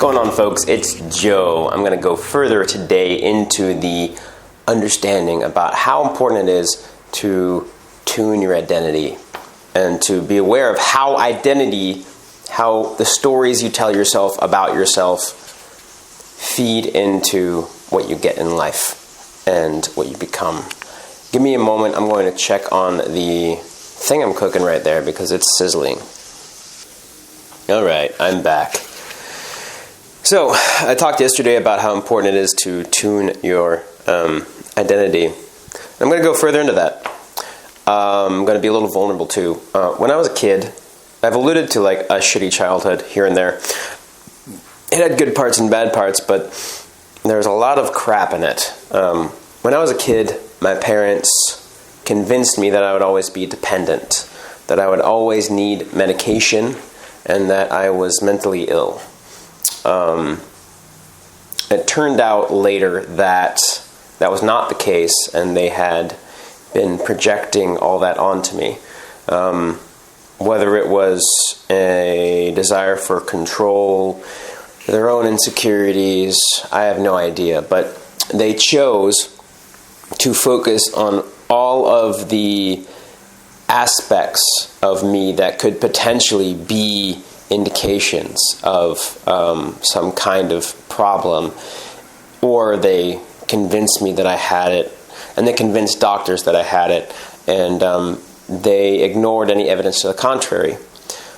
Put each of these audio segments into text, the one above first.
going on, folks? It's Joe. I'm going to go further today into the understanding about how important it is to tune your identity and to be aware of how the stories you tell yourself about yourself feed into what you get in life and what you become. Give me a moment. I'm going to check on the thing I'm cooking right there because it's sizzling. All right, I'm back. So, I talked yesterday about how important it is to tune your identity. I'm going to go further into that. I'm going to be a little vulnerable too. When I was a kid, I've alluded to like a shitty childhood here and there. It had good parts and bad parts, but there's a lot of crap in it. When I was a kid, my parents convinced me that I would always be dependent, that I would always need medication, and that I was mentally ill. It turned out later that that was not the case, and they had been projecting all that onto me. Whether it was a desire for control, their own insecurities, I have no idea. But they chose to focus on all of the aspects of me that could potentially be indications of some kind of problem, or they convinced me that I had it, and they convinced doctors that I had it, and they ignored any evidence to the contrary.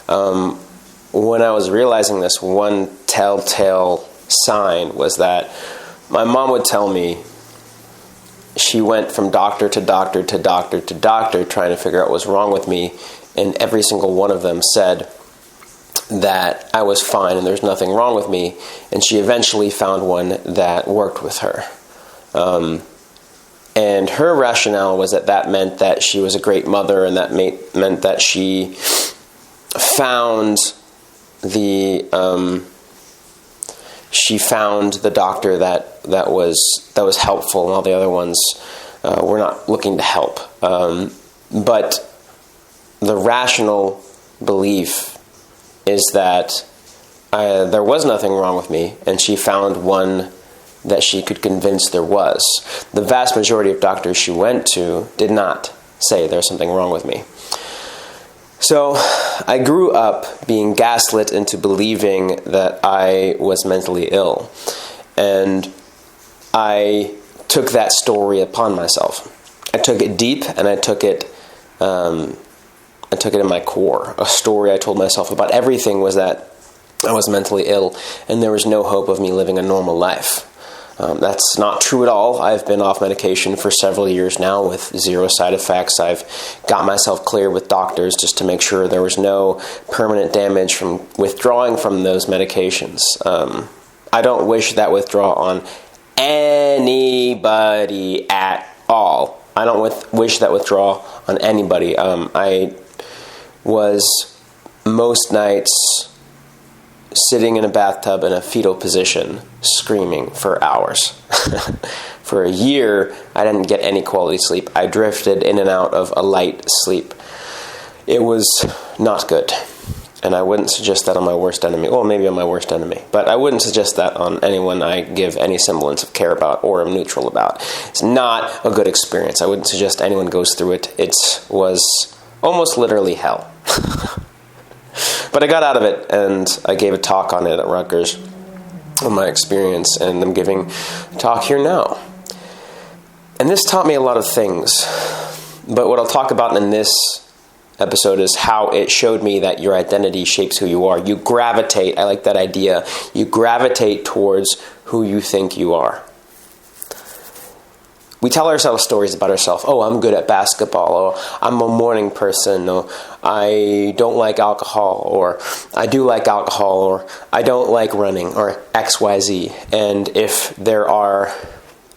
When I was realizing this, one telltale sign was that my mom would tell me she went from doctor to doctor to doctor to doctor trying to figure out what was wrong with me, and every single one of them said that I was fine and there's nothing wrong with me, and she eventually found one that worked with her. And her rationale was that meant that she was a great mother, and that meant that she found the doctor that was helpful, and all the other ones were not looking to help. But the rational belief is that there was nothing wrong with me, and she found one that she could convince there was. The vast majority of doctors she went to did not say there's something wrong with me. So I grew up being gaslit into believing that I was mentally ill, and I took that story upon myself. I took it deep, and I took it in my core. A story I told myself about everything was that I was mentally ill, and there was no hope of me living a normal life. That's not true at all. I've been off medication for several years now with zero side effects. I've got myself clear with doctors just to make sure there was no permanent damage from withdrawing from those medications. I don't wish that withdrawal on anybody at all. I don't wish that withdrawal on anybody. I was most nights sitting in a bathtub in a fetal position, screaming for hours. For a year, I didn't get any quality sleep. I drifted in and out of a light sleep. It was not good. And I wouldn't suggest that on my worst enemy. Well, maybe on my worst enemy. But I wouldn't suggest that on anyone I give any semblance of care about or am neutral about. It's not a good experience. I wouldn't suggest anyone goes through it. It was almost literally hell. But I got out of it, and I gave a talk on it at Rutgers on my experience, and I'm giving a talk here now. And this taught me a lot of things. But what I'll talk about in this episode is how it showed me that your identity shapes who you are. You gravitate, I like that idea, you gravitate towards who you think you are. We tell ourselves stories about ourselves. Oh, I'm good at basketball, or I'm a morning person, or I don't like alcohol, or I do like alcohol, or I don't like running, or XYZ. And if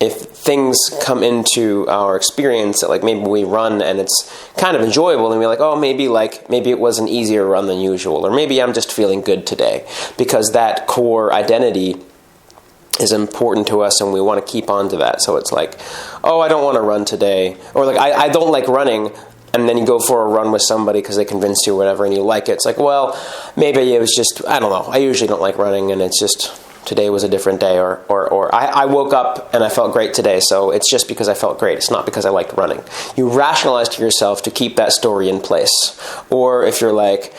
things come into our experience that like maybe we run and it's kind of enjoyable, and we're like, oh, maybe it was an easier run than usual, or maybe I'm just feeling good today, because that core identity is important to us and we want to keep on to that. So it's like, oh, I don't want to run today, or like I don't like running, and then you go for a run with somebody because they convinced you or whatever, and you like it. It's like, well, maybe it was just, I don't know. I usually don't like running, and it's just, today was a different day, or I woke up and I felt great today, so it's just because I felt great. It's not because I liked running. You rationalize to yourself to keep that story in place. Or if you're like,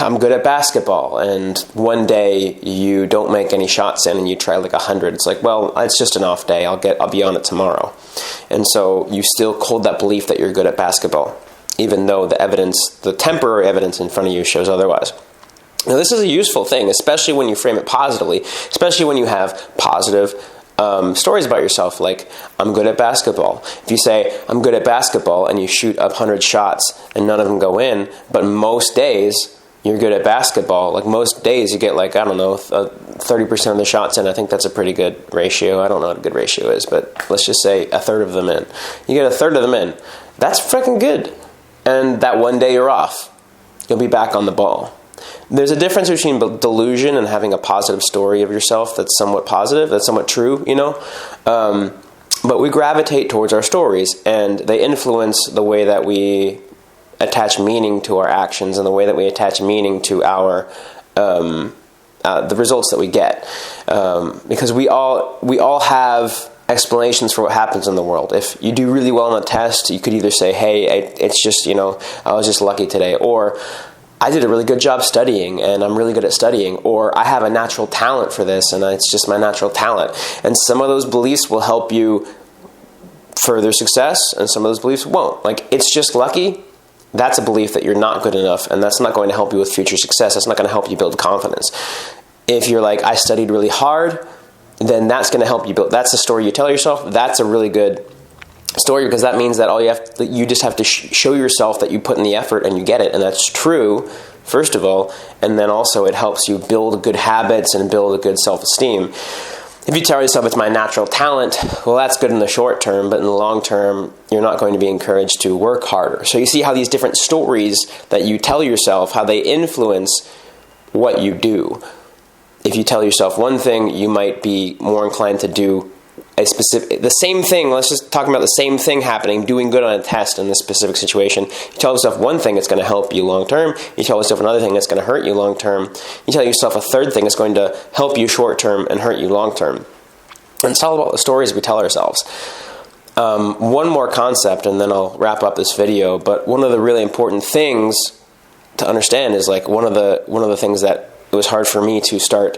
I'm good at basketball, and one day you don't make any shots in and you try like 100. It's like, well, it's just an off day. I'll be on it tomorrow. And so you still hold that belief that you're good at basketball, even though the temporary evidence in front of you shows otherwise. Now, this is a useful thing, especially when you frame it positively, especially when you have positive stories about yourself, like, I'm good at basketball. If you say, I'm good at basketball, and you shoot up 100 shots and none of them go in, but most days you're good at basketball, like most days you get like, I don't know, 30% of the shots in. I think that's a pretty good ratio. I don't know what a good ratio is, but let's just say a third of them in. You get a third of them in. That's freaking good. And that one day you're off. You'll be back on the ball. There's a difference between delusion and having a positive story of yourself that's somewhat positive, that's somewhat true, but we gravitate towards our stories, and they influence the way that we attach meaning to our actions and the way that we attach meaning to our the results that we get, because we all have explanations for what happens in the world. If you do really well on a test, you could either say, hey, it's just, I was just lucky today, or I did a really good job studying and I'm really good at studying, or I have a natural talent for this and it's just my natural talent. And some of those beliefs will help you further success and some of those beliefs won't. Like, it's just lucky. That's a belief that you're not good enough, and that's not going to help you with future success. That's not going to help you build confidence. If you're like, I studied really hard, then that's going to help you build. That's the story you tell yourself. That's a really good story, because that means that you just have to show yourself that you put in the effort and you get it, and that's true, first of all, and then also it helps you build good habits and build a good self-esteem. If you tell yourself it's my natural talent, well, that's good in the short term, but in the long term, you're not going to be encouraged to work harder. So you see how these different stories that you tell yourself, how they influence what you do. If you tell yourself one thing, you might be more inclined to do the same thing. Let's just talk about the same thing happening, doing good on a test in this specific situation. You tell yourself one thing that's going to help you long term. You tell yourself another thing that's going to hurt you long term. You tell yourself a third thing that's going to help you short term and hurt you long term. And it's all about the stories we tell ourselves. One more concept, and then I'll wrap up this video. But one of the really important things to understand is, like, one of the things that it was hard for me to start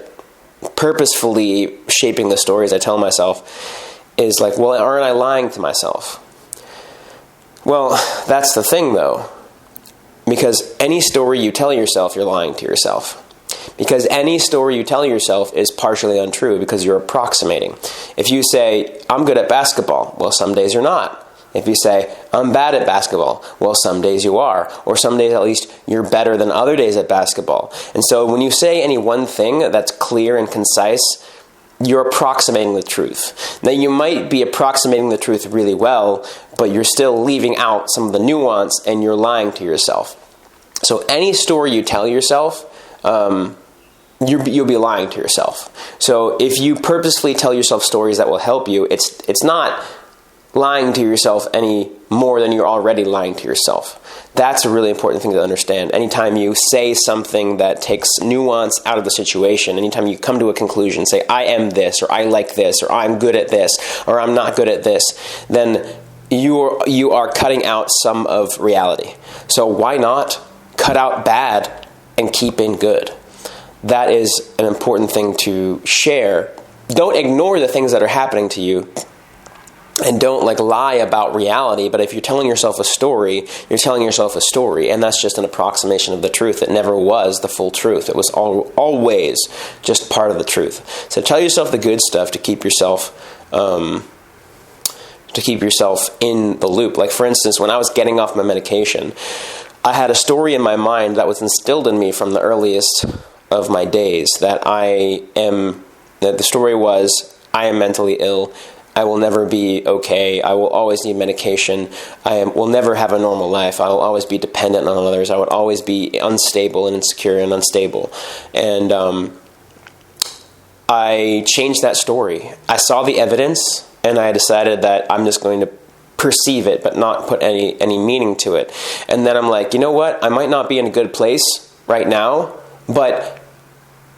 purposefully shaping the stories I tell myself is like, well, aren't I lying to myself? Well, that's the thing, though, because any story you tell yourself, you're lying to yourself. Because any story you tell yourself is partially untrue, because you're approximating. If you say, I'm good at basketball, well, some days you're not. If you say, I'm bad at basketball, well, some days you are. Or some days, at least, you're better than other days at basketball. And so when you say any one thing that's clear and concise, you're approximating the truth. Now, you might be approximating the truth really well, but you're still leaving out some of the nuance, and you're lying to yourself. So any story you tell yourself, you'll be lying to yourself. So if you purposefully tell yourself stories that will help you, it's not lying to yourself any more than you're already lying to yourself. That's a really important thing to understand. Anytime you say something that takes nuance out of the situation, anytime you come to a conclusion, say, I am this, or I like this, or I'm good at this, or I'm not good at this, then you are cutting out some of reality. So why not cut out bad and keep in good? That is an important thing to share. Don't ignore the things that are happening to you, and don't lie about reality. But if you're telling yourself a story, you're telling yourself a story, and that's just an approximation of the truth. It never was the full truth. It was always just part of the truth. So tell yourself the good stuff to keep yourself in the loop. Like, for instance, when I was getting off my medication, I had a story in my mind that was instilled in me from the earliest of my days, that the story was, I am mentally ill. I will never be okay. I will always need medication. I will never have a normal life. I will always be dependent on others. I would always be unstable and insecure and unstable. And I changed that story. I saw the evidence, and I decided that I'm just going to perceive it, but not put any meaning to it. And then I'm like, you know what? I might not be in a good place right now, but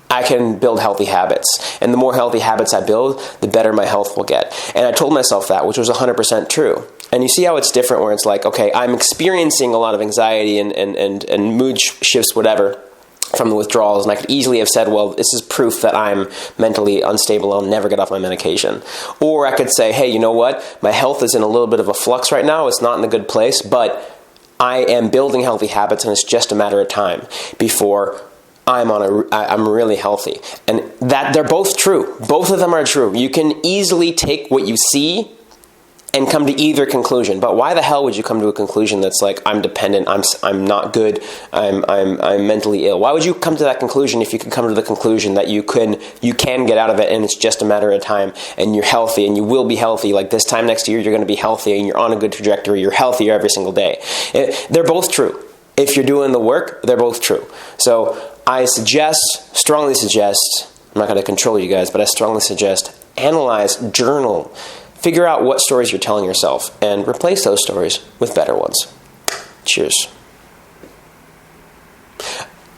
I can build healthy habits. And the more healthy habits I build, the better my health will get. And I told myself that, which was 100% true. And you see how it's different, where it's like, okay, I'm experiencing a lot of anxiety and mood shifts, whatever, from the withdrawals, and I could easily have said, well, this is proof that I'm mentally unstable, I'll never get off my medication. Or I could say, hey, you know what? My health is in a little bit of a flux right now, it's not in a good place, but I am building healthy habits, and it's just a matter of time before I'm really healthy. And that they're both true. Both of them are true. You can easily take what you see and come to either conclusion. But why the hell would you come to a conclusion that's like, I'm dependent, I'm not good, I'm mentally ill? Why would you come to that conclusion if you could come to the conclusion that you can get out of it, and it's just a matter of time, and you're healthy, and you will be healthy? Like this time next year, you're going to be healthy, and you're on a good trajectory, you're healthier every single day. They're both true. If you're doing the work, they're both true. So I strongly suggest, I'm not going to control you guys, but I strongly suggest, analyze, journal, figure out what stories you're telling yourself, and replace those stories with better ones. Cheers.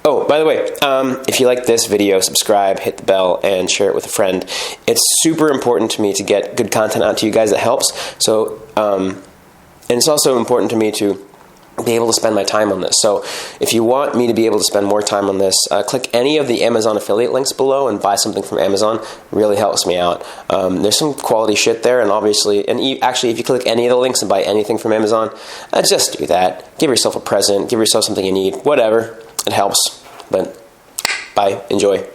Oh, by the way, if you like this video, subscribe, hit the bell, and share it with a friend. It's super important to me to get good content out to you guys. It helps. So, and it's also important to me to be able to spend my time on this. So if you want me to be able to spend more time on this, click any of the Amazon affiliate links below and buy something from Amazon. Really helps me out. There's some quality shit there, and obviously, actually, if you click any of the links and buy anything from Amazon, just do that. Give yourself a present, give yourself something you need, whatever. It helps. But bye, enjoy.